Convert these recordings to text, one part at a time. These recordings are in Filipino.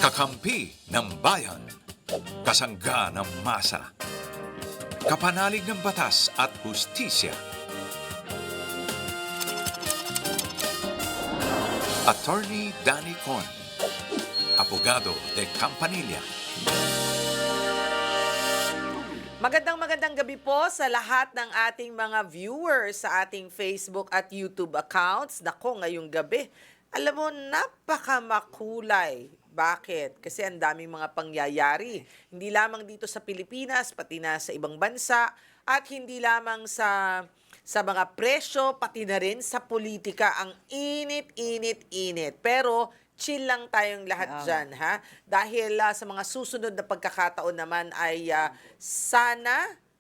Kakampi ng bayan. Kasangga ng masa. Kapanalig ng batas at hustisya. Attorney Danny Con. Abogado de Campanilla. Magandang gabi po sa lahat ng ating mga viewers sa ating Facebook at YouTube accounts. Nako, ngayong gabi, alam mo, napakamakulay. Bakit? Kasi ang daming mga pangyayari. Hindi lamang dito sa Pilipinas, pati na sa ibang bansa, at hindi lamang sa mga presyo, pati na rin sa politika. Ang init. Pero chill lang tayong lahat dyan, ha? Dahil sa mga susunod na pagkakataon naman ay sana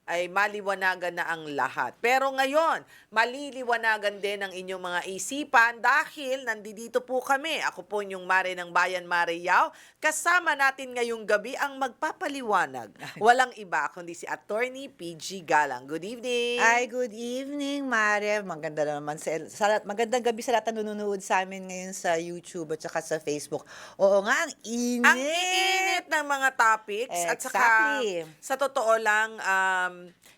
ay maliwanagan na ang lahat. Pero ngayon, maliliwanagan din ang inyong mga isipan dahil nandito po kami. Ako po yung Mare ng Bayan, Mare Yao. Kasama natin ngayong gabi ang magpapaliwanag. Walang iba kundi si Attorney PG Galang. Good evening. Ay, good evening, Mare. Magandang gabi sa lahat na nanonood sa amin ngayon sa YouTube at saka sa Facebook. Oo nga, ang init. Ang iinit ng mga topics at saka Exactly. sa totoo lang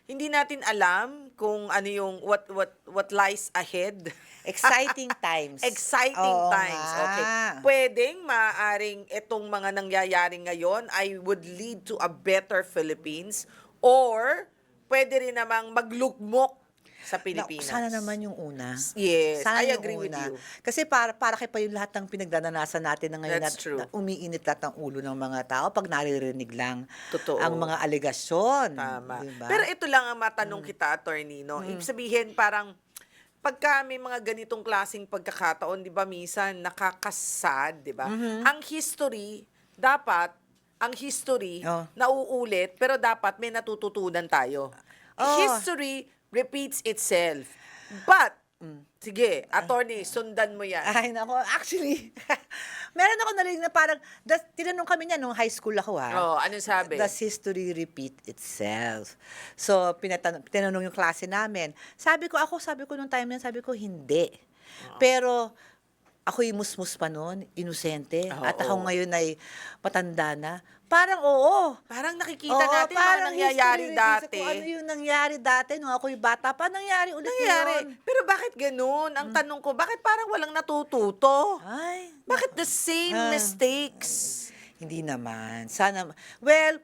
hindi natin alam kung ano yung what lies ahead. Exciting times. Exciting Oo times. nga. Okay. Pwedeng maaring itong mga nangyayari ngayon ay would lead to a better Philippines or pwede rin namang maglugmok sa Pilipinas. Sana naman yung una. Yes, Sana I yung agree with una. you. Kasi para kay pa yung lahat ng pinagdadanasan natin na ngayon That's true. na umiinit lahat ng ulo ng mga tao pag naririnig lang Totoo. ang mga alegasyon. Tama. Diba? Pero ito lang ang matanong kita, attorney, no? Ibig sabihin, parang, pagka may mga ganitong klaseng pagkakataon, di ba, minsan, nakakasad, di ba? Ang history, Oh. nauulit, pero dapat may natututunan tayo. Oh. History repeats itself. But, sige, attorney, sundan mo yan. Ay, nako. Actually, meron ako narinig na parang, tinanong kami niya nung high school ako, ha? Oh, anong sabi? Does history repeat itself? So, tinanong yung klase namin. Sabi ko nung time na yun, sabi ko, hindi. Pero, ako'y musmus pa noon, inosente. Oo. At ako ngayon ay matanda na. Parang oo. Parang nakikita Oo, natin mga nangyayari history repeats. dati. Kung ano yung nangyari dati nung ako'y bata pa, nangyari ulit Nangyari. yun. Pero bakit ganun? Ang tanong ko, bakit parang walang natututo? Ay, Bakit the same mistakes? Hindi naman. Sana, well,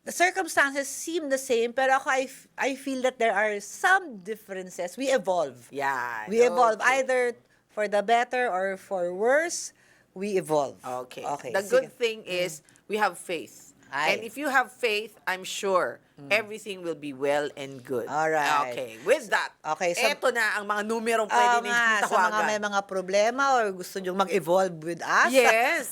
the circumstances seem the same, pero ako, I feel that there are some differences. We evolve. Yan. We evolve. Okay. Either for the better or for worse, we evolve. Okay. Okay, The good sige. thing is, we have faith. Ay. And if you have faith, I'm sure everything will be well and good. Alright. Okay. With that, Okay, so- eto na ang mga numerong pwede Oo ninyong nga, sa mga tawagan. may mga problema or gusto nyo mag-evolve with us. Yes.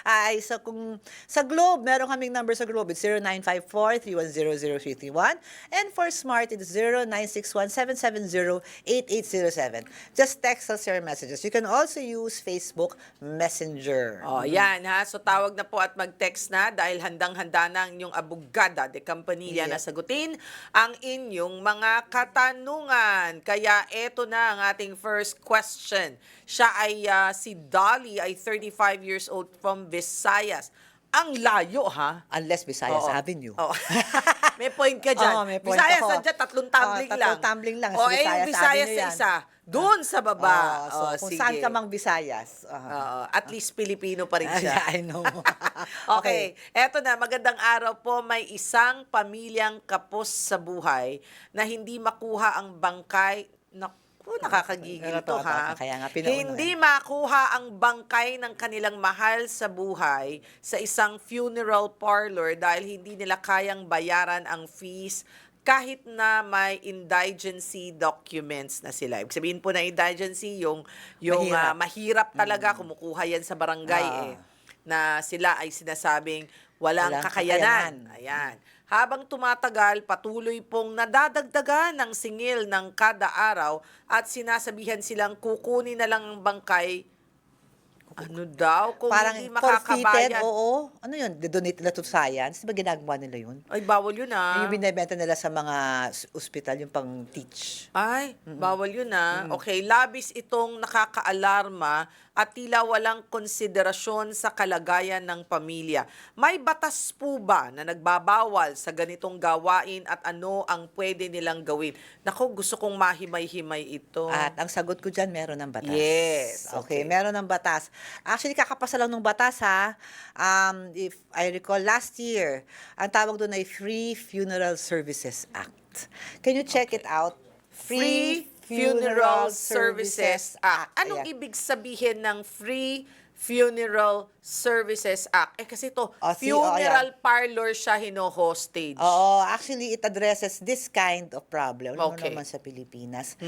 Ay, so kung sa Globe, meron kaming number sa Globe. It's 0954-3100331. And for Smart, it's 0961-770-8807. Just text us your messages. You can also use Facebook Messenger. Oh, yan ha. So tawag na po at mag-text na dahil handang-handa na ang inyong abogada de Campanilla na sagutin ang inyong mga katanungan. Kaya eto na ang ating first question. Siya ay si Dolly, ay 35 years old from Visayas. Ang layo, ha? Unless Visayas Oo. Avenue. Oo. May point ka dyan. Oo, may point Visayas, ako. nandiyan, tatlong tumbling lang. Tatlong tumbling lang. O, Sa yung Visayas Visayas Avenue sa yan. isa. Doon sa baba. So, kung saan ka mang Visayas. At least Pilipino pa rin siya. I know. Okay, eto na, magandang araw po. May isang pamilyang kapos sa buhay na hindi makuha ang bangkay. Naku, nakakagigil to, ha? Kaya nga pinauna. Hindi makuha ang bangkay ng kanilang mahal sa buhay sa isang funeral parlor dahil hindi nila kayang bayaran ang fees kahit na may indigency documents na sila. Ibig sabihin po na indigency, yung Mahirap. mahirap talaga, kumukuha yan sa barangay na sila ay sinasabing walang kakayanan. Ayan. Habang tumatagal, patuloy pong nadadagdagan ng singil ng kada araw at sinasabihan silang kukunin na lang ang bangkay Ano daw? Kung Parang hindi forfeited, makakabayad. oo. Ano yun? Donate nila to science. Di ba ginagawa nila yun? Ay, bawal yun Yung ah. binibenta nila sa mga ospital, yung pang-teach. Ay, bawal yun ah. Okay, labis itong nakakaalarma at tila walang konsiderasyon sa kalagayan ng pamilya. May batas po ba na nagbabawal sa ganitong gawain at ano ang pwede nilang gawin? Naku, gusto kong mahimay-himay ito. At ang sagot ko dyan, meron ng batas. Yes, Okay, okay. meron ng batas. Actually, kakapasa lang ng batas ha. If I recall, last year, ang tawag doon ay Free Funeral Services Act. Can you check it out? Free Funeral Services Act. Anong Ayan. ibig sabihin ng Free Funeral Services Act? Eh kasi ito, Oh, funeral parlor siya hino-hostage. Oo, actually, it addresses this kind of problem. Alam mo Okay. naman sa Pilipinas.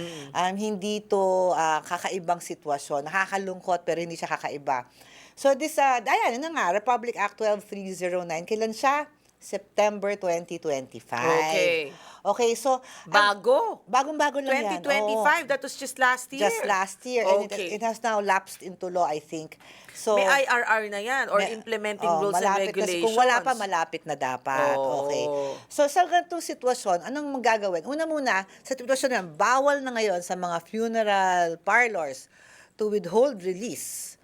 Hindi to kakaibang sitwasyon. Nakakalungkot, pero hindi siya kakaiba. So, ayan, yun na nga, Republic Act 12309. Kailan siya? September 2025. Okay. Okay, so... Bago. Bagong-bago lang yan. 2025, that was just last Oo, year. just last year. And Okay. it has now lapsed into law, I think. So, May IRR na yan or may- implementing oh, rules and malapit na, regulations. kung wala pa, malapit na dapat. Oo. Okay. So, sa ganitong sitwasyon, anong magagawin? Una muna, sa sitwasyon na yan, bawal na ngayon sa mga funeral parlors to withhold release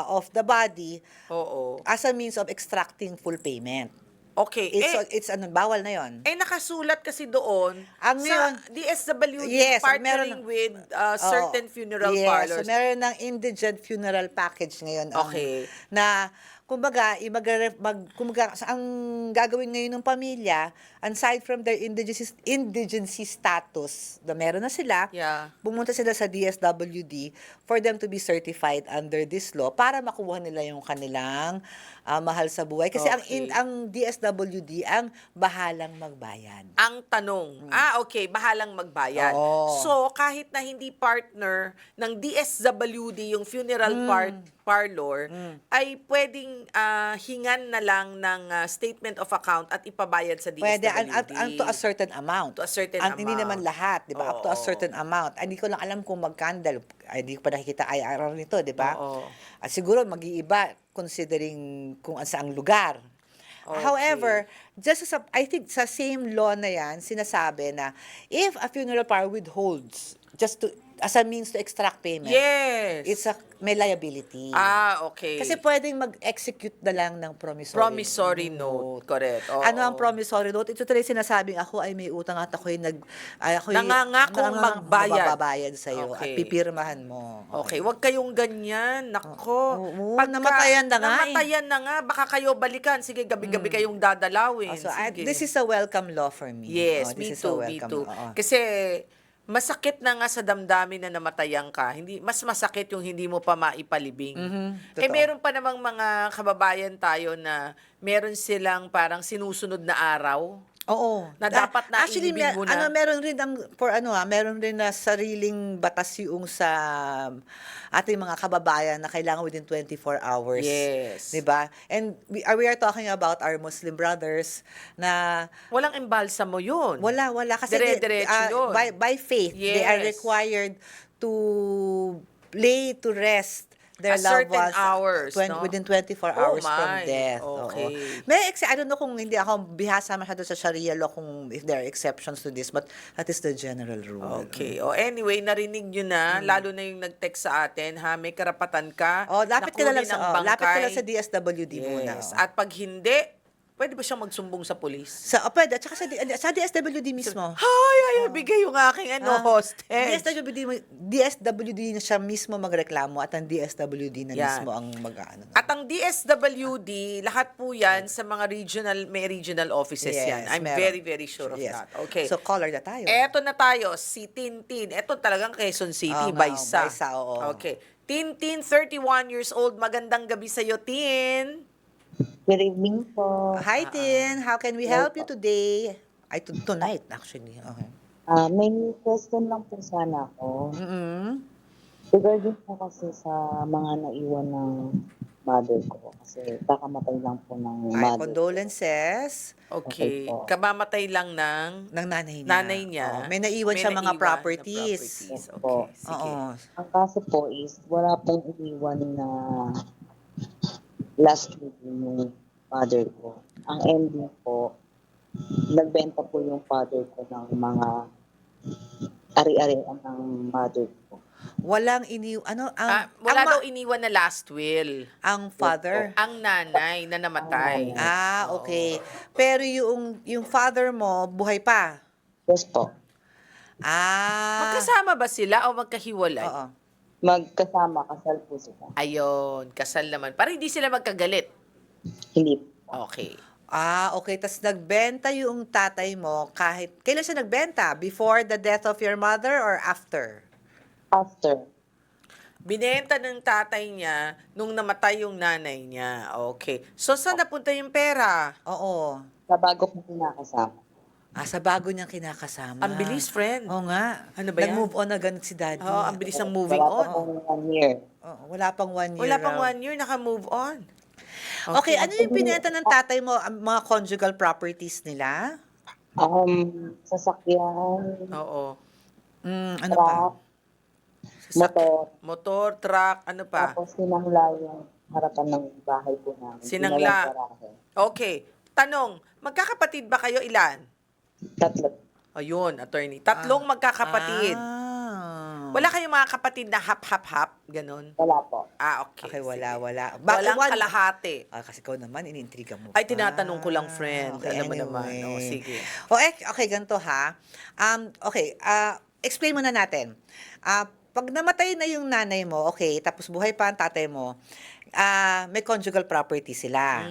of the body Oo. as a means of extracting full payment. Okay. It's bawal na yon. Nakasulat kasi doon Ang ngayon- sa DSWD Yes, partnering with certain funeral yes, parlors. so meron ng indigent funeral package ngayon. Okay. Na, kumbaga, ang gagawin ngayon ng pamilya, aside from their indigency status, na meron na sila, Yeah. pumunta sila sa DSWD for them to be certified under this law para makuha nila yung kanilang mahal sa buhay. Kasi Okay. ang DSWD ang bahalang magbayad. Ang tanong, okay, bahalang magbayad. Oo. So, kahit na hindi partner ng DSWD yung funeral parlor, ay pwedeng hingan na lang ng statement of account at ipabayad sa DSWD. Pwede, to a certain amount. To a certain Hindi naman amount. lahat, di ba? Up to a Oo. certain amount. Hindi ko lang alam kung magkano, hindi ko pa nakikita IRR nito, di ba? Oo. At siguro mag-iiba considering kung saang lugar. Okay. However, I think sa same law na yan, sinasabi na if a funeral parlor withholds as a means to extract payment, Yes. may liability. Okay. Kasi pwedeng mag-execute na lang ng promissory note. Correct. Oo. Ano ang promissory note? Ito tuloy sinasabing ako ay may utang at ako'y Nangangakong magbayad. magbabayad sa iyo at Okay. pipirmahan mo. Okay, wag kayong ganyan. Nako. Oo, namatayan na nga eh. Namatayan na nga. Baka kayo balikan. Sige, gabi-gabi kayong dadalawin. So, Sige. this is a welcome law for me. Yes, Oh, me this is a too, me welcome too. law. Oo. Kasi masakit na nga sa damdamin na namatayan ka. Mas masakit yung hindi mo pa maipalibing. Totoo. Meron pa namang mga kababayan tayo na meron silang parang sinusunod na araw. Oo. Na dapat na Actually, ilibing mo na. meron rin meron rin na sariling batas yung sa ating mga kababayan na kailangan within 24 hours. Yes. 'Di ba? And we are talking about our Muslim brothers na Walang embalsa mo yun. wala kasi Dire-diretso yun. by faith they are Yes. required to lay to rest their A loved certain ones hours, no? within 24 Oh hours from my. death. Okay. I don't know kung hindi ako bihasa masyado sa Sharia law kung if there are exceptions to this, but that is the general rule. Okay. Anyway, narinig nyo na, lalo na yung nag-text sa atin, ha, may karapatan ka. Lapit ka na lang Nakunin ang lapit ka lang bangkay. sa DSWD muna. Yes. At pag hindi, pwede ba siyang magsumbong sa pulis? Pwede, at saka sa DSWD mismo. Ay, bigay yung aking hostage. DSWD na siya mismo magreklamo at ang DSWD na Yan. mismo ang mag-ano. At ang DSWD, lahat po yan sa mga may regional offices yan. I'm meron. very, very sure of Yes. that. Okay. So, caller na tayo. Eto na tayo, si Tintin. Eto talagang Quezon City, Oo nga, Baysa. Baysa, oo. Okay. Tintin, 31 years old. Magandang gabi sa'yo, Tin. Good evening po. Hi, Tin. How can we help you today? Tonight, actually. Okay. May question lang po sana ako. Mm-hmm. Regarding po kasi sa mga naiwan ng mother ko. Kasi kakamatay lang po ng Ay, mother. condolences Okay. Okay po. Kamamatay lang ng ng nanay niya. nanay niya. Oo, may naiwan siya mga naiwan na properties. Yes Okay, po. sige. Oo. Ang kaso po is, wala pong iniwan na last week yung mother ko. Ang ending po, nagbenta po yung father ko ng mga ari-arian ng mother ko. Walang Wala daw iniwan na last will. ang father. Ang nanay na namatay. Ang nanay. Okay. Pero yung father mo buhay pa. Yes po. Magkasama ba sila o magkahiwalay? Oo. Magkasama, kasal po sila. Ayun, kasal naman. Para hindi sila magkagalit. Hindi po. Okay. Okay. Tas nagbenta yung tatay mo kahit kailan siya nagbenta? Before the death of your mother or after? After, Binenta ng tatay niya nung namatay yung nanay niya. Okay. So, saan napunta yung pera? Oo. sa bago po kinakasama. Sa bago niyang kinakasama. Ang bilis, friend. Oo nga. Ano ba yan? Nag-move on na ganun si daddy. Oo, ang bilis ng moving Wala pa on. pong 1 year. Oo, wala pang 1 year. Wala pang raw. 1 year, naka-move on. Okay, ano yung pinenta ng tatay mo, ang mga conjugal properties nila? Sasakyan, Oo. Ano pa? truck, motor, Motor, truck, ano pa? tapos sinangla yung harapan ng bahay po namin. Sinangla. Ginawan garahe. Okay. Tanong, magkakapatid ba kayo ilan? 3. Ayun, attorney. Tatlong magkakapatid. Wala kayong mga kapatid na hap-hap-hap? Ganon? Wala po. Okay. Okay, wala. Walang kalahati. Kasi ikaw naman, inintriga mo Ay, pa. tinatanong ko lang, friend. Okay, Alam mo naman. anyway. Sige. Okay, ganito ha. Explain muna natin. Pag namatay na yung nanay mo, okay, tapos buhay pa ang tatay mo, may conjugal property sila.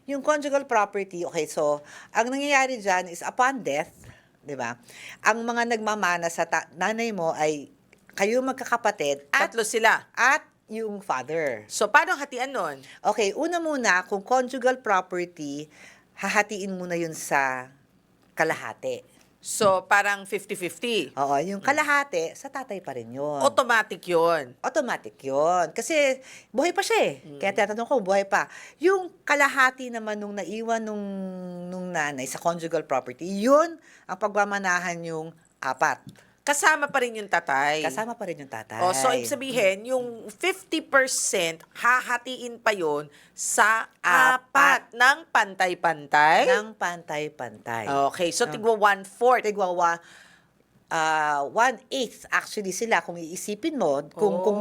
Yung conjugal property, okay, so, ang nangyayari dyan is upon death, di ba? Ang mga nagmamana sa nanay mo ay kayo magkakapatid Tatlo sila. at yung father. So, paano hatian nun? Okay, una muna, kung conjugal property, hahatiin mo na yun sa kalahati. So, parang 50-50. Oo, yung kalahati, sa tatay pa rin yun. Automatic yun. Automatic yun. Kasi buhay pa siya eh. Kaya tinatanong ko, buhay pa. Yung kalahati naman nung naiwan nung nanay sa conjugal property, yun ang pagmamanahan yung 4. Kasama pa rin yung tatay. Kasama pa rin yung tatay. So, ibig sabihin, yung 50% hahatiin pa yon sa 4 ng pantay-pantay? Ng pantay-pantay. Okay, so tigwa 1/4. Tigwa 1/8 actually sila kung iisipin mo kung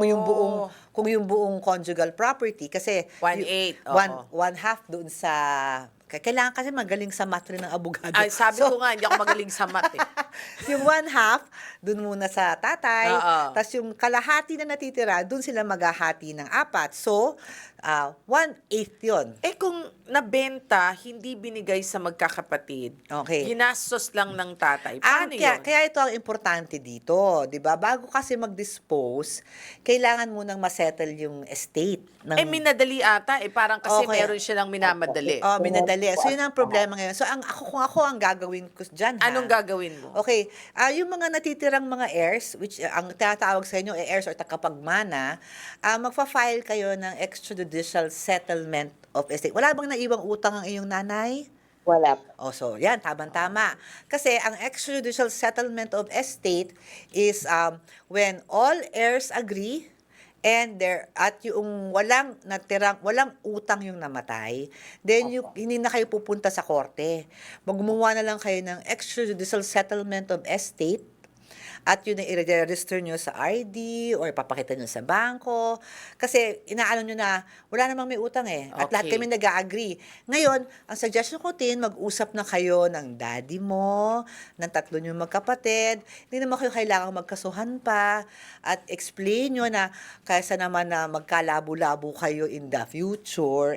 yung buong conjugal property kasi 1/8, one half doon sa kailangan kasi magaling sa math rin ng abogado. Ay, sabi ko nga, hindi ako magaling sa math eh. Yung 1/2 doon muna sa tatay, Oo. tapos yung kalahati na natitira doon sila maghahati ng 4. So 1/8 'yon. Eh kung nabenta, hindi binigay sa magkakapatid, Okay. ginastos lang ng tatay, paano yun? Kaya ito ang importante dito, 'di ba? Bago kasi mag-dispose, kailangan munang ma-settle yung estate ng Minadali ata eh. Parang kasi Okay. meron silang minamadali. minadali. So yun ang problema ngayon. So kung ako ang gagawin ko diyan, Anong gagawin mo? Okay, yung mga natitirang mga heirs, which ang tinatawag sa inyo ay heirs or takapagmana, magfa-file kayo ng extrajudicial settlement of estate. Wala bang naiwang utang ang iyong nanay? Wala po. So yan, tama-tama. Kasi ang extrajudicial settlement of estate is when all heirs agree and yung walang utang yung namatay, then hindi na kayo pupunta sa korte. Gumawa na lang kayo ng extrajudicial settlement of estate at yun na i-register nyo sa RD or ipapakita nyo sa bangko. Kasi inaalam nyo na wala namang may utang eh. At lahat Okay. kami nag-agree. Ngayon, ang suggestion ko din, mag-usap na kayo ng daddy mo, ng 3 nyo magkapatid. Hindi naman kayo kailangang magkasuhan pa. At explain nyo na kaysa naman na magkalabo-labo kayo in the future,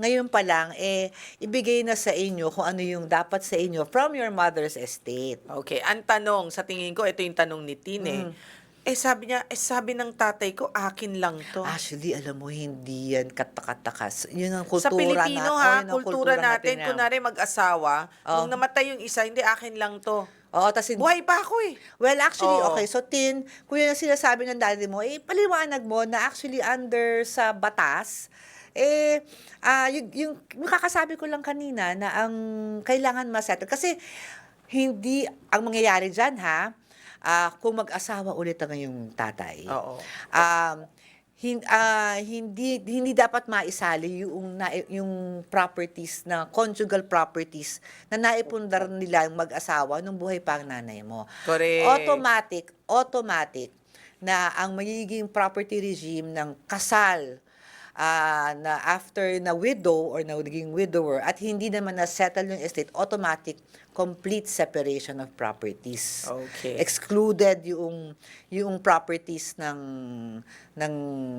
ngayon pa lang, ibigay na sa inyo kung ano yung dapat sa inyo from your mother's estate. Okay, ang tanong, sa tingin ko, ito yung tanong ni Tine. Sabi niya, sabi ng tatay ko, akin lang to. Actually, alam mo, hindi yan katakatas. Yun ang kultura Sa Pilipino yun ang kultura natin, yan. kunwari mag-asawa, nung namatay yung isa, hindi akin lang to. Oo, tas Buhay pa ako eh. well, actually, Oo. okay. So, kung yun ang sinasabi ng daddy mo, paliwanag mo na actually under sa batas, Yung kakasabi ko lang kanina na ang kailangan masettle. Kasi hindi, ang mangyayari dyan kung mag-asawa ulit ang yung tatay, Oo. hindi dapat maisali yung properties na conjugal properties na naipundar nila yung mag-asawa nung buhay pa ang nanay mo. Correct. Automatic na ang magiging property regime ng kasal na after na widow or na naging widower at hindi naman na-settle yung estate, automatic complete separation of properties. Okay. Excluded yung properties ng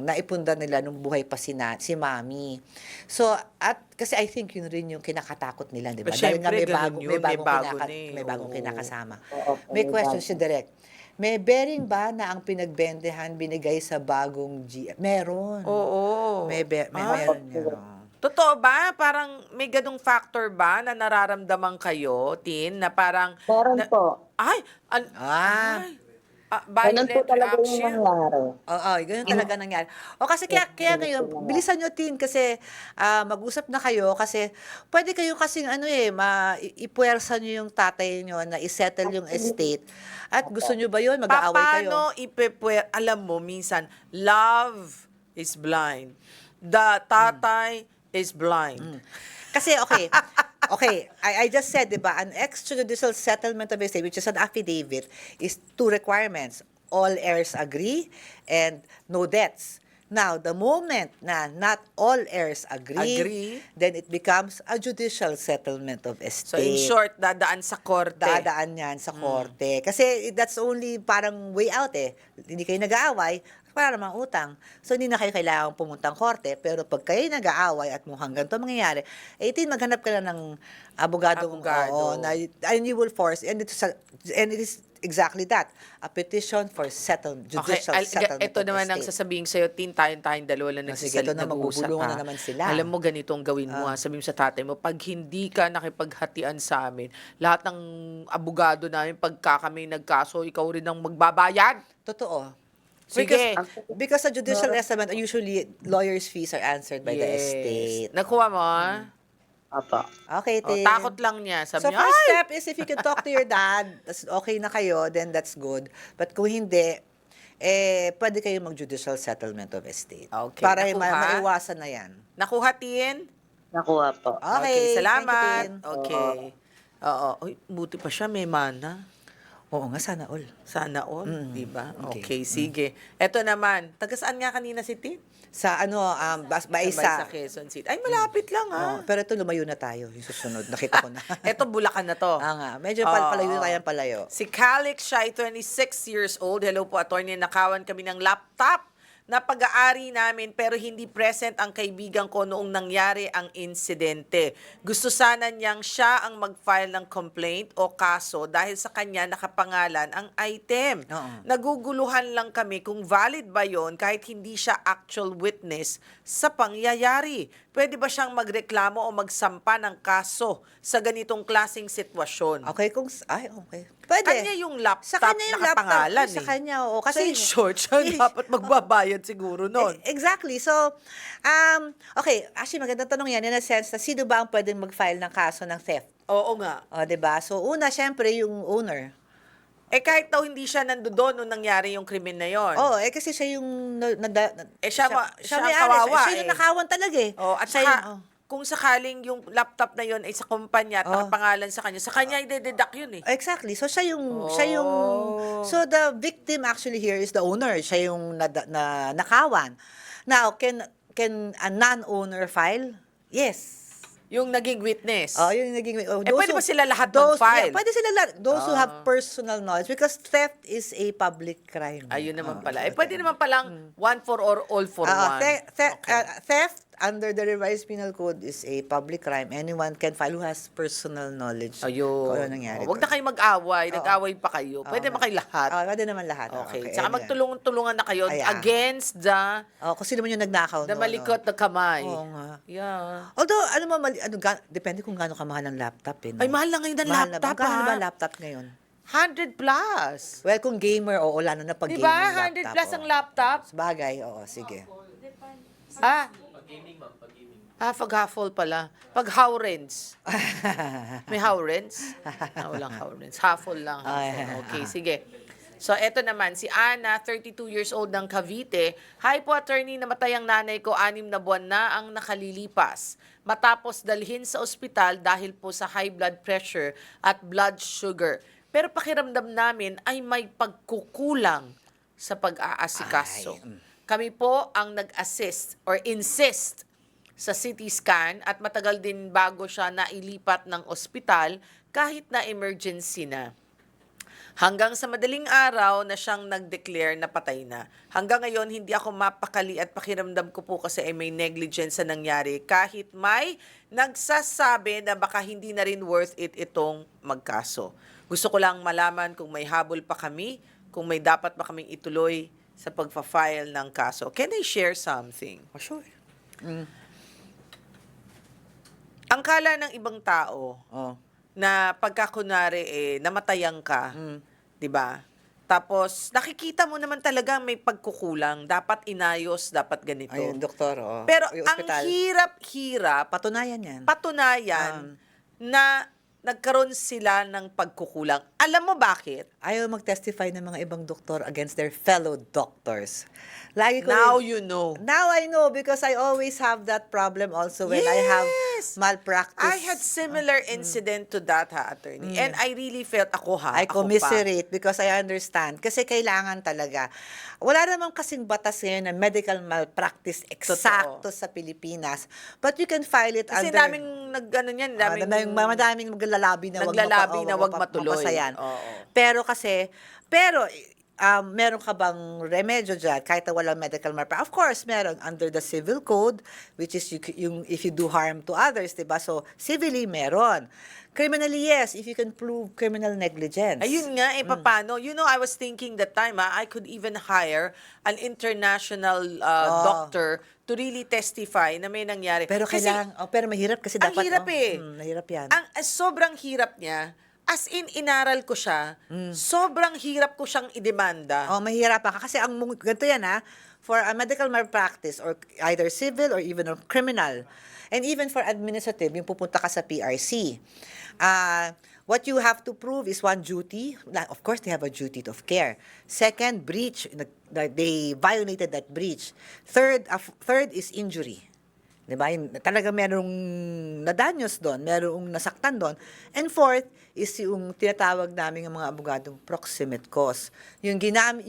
naipunda nila nung buhay pa si mami. So, at kasi I think yun rin yung kinakatakot nila, di ba? But Dahil nga syempre, ganun yun, may bago na eh. may bagong Oo. kinakasama. Oo, May may question bago. si Direk. May bearing ba na ang pinagbendehan binigay sa bagong Meron. Oo. Meron yan. Totoo ba? Parang may ganung factor ba na nararamdaman kayo, Tin, na parang... Meron po. Ay! Ganun po Violent talaga yung reaction. nangyari. Oo, ganyan talaga nangyari. O kasi kaya ngayon, bilisan nyo Tin kasi mag-usap na kayo kasi pwede kayo kasing ipuwersa nyo yung tatay nyo na isettle yung estate. At gusto nyo ba yun? Mag-aaway kayo. Paano alam mo, minsan, love is blind. The tatay is blind. Kasi, okay, I just said, di ba, an extrajudicial settlement of estate, which is an affidavit, is two requirements. All heirs agree and no debts. Now, the moment na not all heirs agree, then it becomes a judicial settlement of estate. So, in short, dadaan sa korte. Dadaan yan sa korte. Kasi that's only parang way out Hindi kayo nag-aaway, wala namang utang. So, hindi na kayo kailangang pumuntang korte. Pero pag kayo nag-aaway at mukhang ganito mangyayari, maghanap ka na ng abogado. And you will force, and it is exactly that, a petition for judicial settlement ito of naman ang estate. sasabihin sa'yo, Tin, tayong dalawa lang Sige, ito na, nag-uusap. magbubulungan na naman sila. Alam mo, ganito ang gawin mo. Sabihin mo sa tatay mo, pag hindi ka nakipaghatian sa amin, lahat ng abogado namin, pagka kami nagkaso, ikaw rin ang magbabayad. Totoo. Sige. Because sa judicial settlement, usually lawyers' fees are answered by the estate. Nakuha mo, Opo. Okay, O, Tin. takot lang niya. Sabi So, niya, first "Ay!" step is if you can talk to your dad, tas okay na kayo, then that's good. But kung hindi, pwede kayo mag-judicial settlement of estate. Okay, Para nakuha? maiwasan na yan. Nakuha, Tin? Nakuha po. Okay, salamat. thank you, Tin. Okay. Oo. Uy, buti pa siya, may mana. Oo nga, sana all. Sana all, di ba? Okay. Okay, sige. Eto naman, taga saan nga kanina si Tin? Sa Baisa. Sa Quezon City. Ay, malapit lang Pero ito, lumayo na tayo. Yung susunod, nakita ko na. Eto, Bulacan na to. Nga, medyo Oo. palayo tayo ng palayo. Si Calix, siya ay 26 years old. Hello po, attorney. Nakawan kami ng laptop na pag-aari namin pero hindi present ang kaibigan ko noong nangyari ang insidente. Gusto sana niyang siya ang mag-file ng complaint o kaso dahil sa kanya nakapangalan ang item. Oo. Naguguluhan lang kami kung valid ba yon kahit hindi siya actual witness sa pangyayari. Pwede ba siyang magreklamo o magsampa ng kaso sa ganitong klaseng sitwasyon? Okay, okay. Pwede. Kanya yung laptop Sa kanya yung nakapangalan laptop. Sa kanya, oo. So, Kasi, in short, siya dapat magbabayad siguro nun. Exactly. So, okay. Actually, magandang tanong yan. In a sense, na sino ba ang pwedeng mag-file ng kaso ng theft? Oo nga. O, diba? So, una, syempre, yung owner. Kahit daw hindi siya nandoon nung nangyari yung krimen na yon. Oo, kasi siya yung... siya ang may-ari. kawawa Siya yung nakawan talaga At siya saka, yung, kung sakaling yung laptop na yon ay sa kumpanya at nakapangalan sa kanya i-deduct yun Exactly. So, siya yung... So, the victim actually here is the owner. Siya yung nakawan. Now, can a non-owner file? Yes. Yung naging witness. Yung naging pwede ba sila lahat mag-file? Pwede sila lahat. Those who have personal knowledge because theft is a public crime. Ayun naman pala. Pwede naman palang one for all for one. Theft under the revised penal code is a public crime. Anyone can file who has personal knowledge. Ayun. Kung ano nangyari. Huwag na kayo mag-away. Nag-away pa kayo. Pwede ba kayo lahat? Pwede naman lahat. Okay. Saka ayan. magtulungan na kayo Ayan. against the Kung sino man yung nagnakaw. the malikot na kamay. Oo nga. Yeah. Although, depende kung gaano kamahal ang laptop. Ay, mahal na ngayon ang laptop, Magkano ba ha? ang laptop ngayon? 100 plus. Well, kung gamer, lalo na pag Di gaming ba? laptop. 100 plus ang laptop. Sabagay, oo, sige. Ah, Pag-huffle pala. Pag-howrens. May howrens? Walang howrens. Huffle lang. Huffle. Okay, sige. So, eto naman, si Ana, 32 years old ng Cavite. Hi po, attorney, namatay ang nanay ko, 6 na buwan na ang nakalilipas. Matapos dalhin sa ospital dahil po sa high blood pressure at blood sugar. Pero pakiramdam namin ay may pagkukulang sa pag-aasikaso. Kami po ang nag-assist or insist sa CT scan at matagal din bago siya nailipat ng ospital kahit na emergency na. Hanggang sa madaling araw na siyang nag-declare na patay na. Hanggang ngayon, hindi ako mapakali at pakiramdam ko po kasi ay may negligence na nangyari kahit may nagsasabi na baka hindi na rin worth it itong magkaso. Gusto ko lang malaman kung may habol pa kami, kung may dapat pa kaming ituloy sa pagpa-file ng kaso. Can I share something? Oh, sure. Ang kala ng ibang tao, Oh. na pagka kunwari namatayan ka, 'di ba? Tapos nakikita mo naman talaga may pagkukulang, dapat inayos, dapat ganito. Ayun, doktor. Oh. Pero Yung ang ospital. hirap Patunayan yan. patunayan na nagkaroon sila ng pagkukulang. Alam mo bakit? Ayaw mag-testify ng mga ibang doktor against their fellow doctors. Lagi ko Now rin- you know. Now I know because I always have that problem also when I have Yes! malpractice. I had similar incident to that, attorney. And I really felt ako I ako pa. commiserate because I understand. Kasi kailangan talaga. Wala namang kasing batas ngayon na medical malpractice eksakto sa Pilipinas. But you can file it Kasi under... daming nag-ano niyan, daming madaming maglalabi na naglalabi na wag matuloy. mapasayan. Oo. Pero meron ka bang remedyo dyan kahit na walang medical malpractice? Of course, meron under the civil code, which is yung if you do harm to others, diba? So, civilly, meron. Criminally, yes, if you can prove criminal negligence. Ayun nga, paano? You know, I was thinking that time, I could even hire an international doctor to really testify na may nangyari. Pero Kasi pero mahirap kasi ang dapat. hirap Mahirap yan. Ang sobrang hirap niya, as in, inaral ko siya, sobrang hirap ko siyang idemanda. Mahirapan ka. Kasi ganito yan for a medical malpractice or either civil or even a criminal, and even for administrative, yung pupunta ka sa PRC. What you have to prove is one, duty. Of course, they have a duty of care. Second, breach. They violated that breach. Third is injury. Diba? Talaga merong nadanyos doon, merong nasaktan doon. And fourth is yung tinatawag namin ng mga abogadong proximate cause. Yung ginawa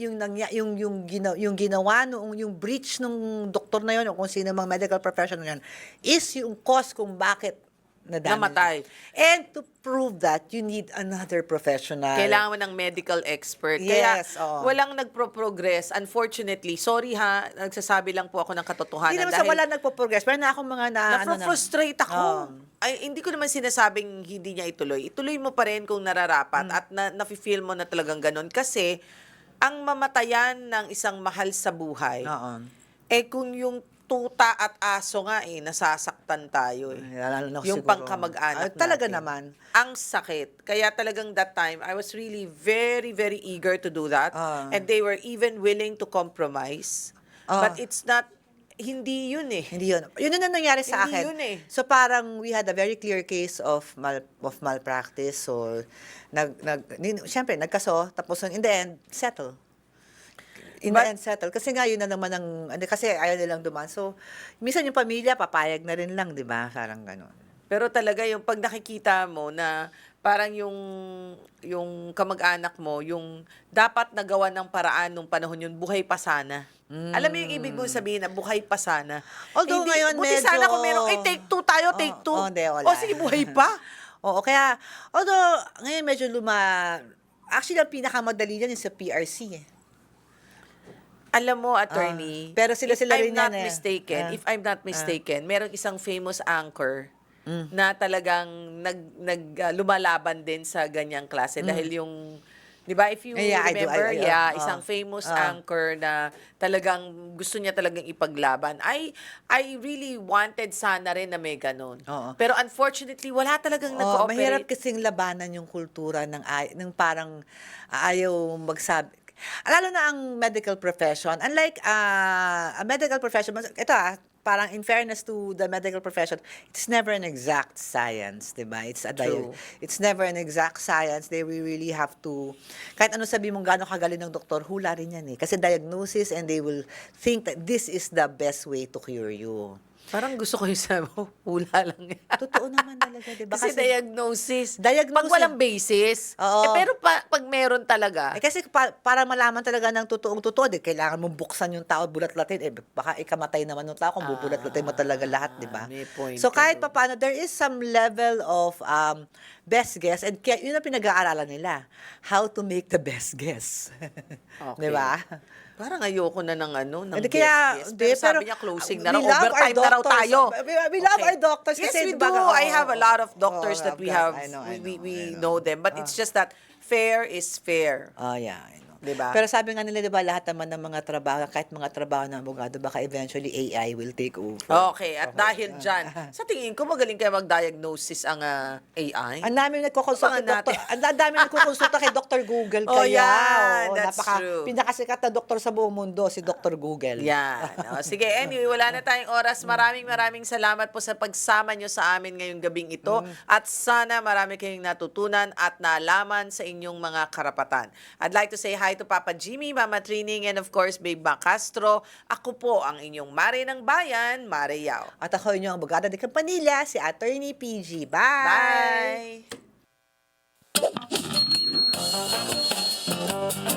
noong yung breach ng doktor na yon o kung sino mang medical professional yan is yung cause kung bakit Namatay. And to prove that, you need another professional. Kailangan mo ng medical expert. Yes, Kaya walang nagpro-progress. Unfortunately, sorry nagsasabi lang po ako ng katotohanan. Hindi naman sa wala nagpo-progress. Pero na akong mga na-frustrate ako. Ay, hindi ko naman sinasabing hindi niya ituloy. Ituloy mo pa rin kung nararapat at nafe-feel mo na talagang ganun. Kasi, ang mamatayan ng isang mahal sa buhay, kung yung tuta at aso nga nasasaktan tayo Lalo na yung siguro. pangkamag-anak Talaga natin. naman. Ang sakit. Kaya talagang that time, I was really very, very eager to do that. And they were even willing to compromise. But it's not, hindi yun Hindi yun. Yun ang nangyari sa Hindi akin. yun So parang we had a very clear case of malpractice. So, siyempre, nagkaso, tapos in the end, settle. Settle. Kasi nga, yun na naman kasi ayaw nilang dumaan. So, minsan yung pamilya, papayag na rin lang, di ba? Parang gano'n. Pero talaga yung pag nakikita mo na parang yung kamag-anak mo, yung dapat nagawa ng paraan nung panahon yun, buhay pa sana. Alam mo yung ibig mong sabihin na buhay pa sana. Although ngayon buti medyo... sana kung meron, take 2 tayo, take 2. Hindi, wala. O sige, buhay pa. Oo, kaya, although, ngayon medyo actually, ang pinakamadali yan yung sa PRC Alam mo, attorney, pero sila rin yan if I'm not mistaken, merong isang famous anchor na talagang lumalaban din sa ganyang klase dahil yung, di ba, if you remember, isang famous anchor na talagang gusto niya talagang ipaglaban. I really wanted sana rin na may ganun. Pero unfortunately, wala talagang nag-cooperate. Mahirap kasing labanan yung kultura ng parang ayaw magsabi. Lalo na ang medical profession. Unlike a medical profession, ito parang in fairness to the medical profession, it's never an exact science, 'di ba? True. It's never an exact science. They will really have to, kahit ano sabi mong gaano kagaling ng doktor, hula rin yan eh. Kasi diagnosis, and they will think that this is the best way to cure you. Parang gusto ko yung sabi mo, hula lang yan. Totoo naman talaga, 'di ba? Kasi diagnosis. Diagnosis. Pag walang basis. Oo. Pero pag meron talaga. Kasi para malaman talaga ng totoong-totoo, kailangan mong buksan yung tao, bulat-latin. Baka ikamatay naman ng tao kung bubulat-latin mo talaga lahat, di ba? May point So, ka kahit doon. papaano, there is some level of best guess, and kaya yun ang pinag-aaralan nila. How to make the best guess. Okay. Di ba? Parang ayoko na ng Hindi, guess. Pero sabi niya closing na raw. Overtime na raw tayo. We love our doctors. Yes, kasi, we di ba, do. I have a lot of doctors Oh, that we God, have. I know. We know them. But it's just that fair is fair. Oh, yeah, I know. Diba? Pero sabi nga nila, di ba, lahat naman ng mga trabaho, kahit mga trabaho ng abogado, baka eventually AI will take over. Okay, at dahil dyan, sa tingin ko magaling kayo mag-diagnosis ang AI. Ang dami nagko-consult Abangan kay Dr. Ang dami nagko-consulta kay Dr. Google Oh, kaya. yeah, that's true. Pinakasikat na doktor sa buong mundo, si Dr. Google. Yan. O, sige, anyway, wala na tayong oras. Maraming salamat po sa pagsama nyo sa amin ngayong gabing ito. At sana marami kayong natutunan at naalaman sa inyong mga karapatan. I'd like to say hi to Papa Jimmy, Mama Trining, and of course, Babe Macastro. Ako po ang inyong Mare ng Bayan, Mare Yao. At ako inyong abogada de Campanilla, si Attorney PG. Bye! Bye!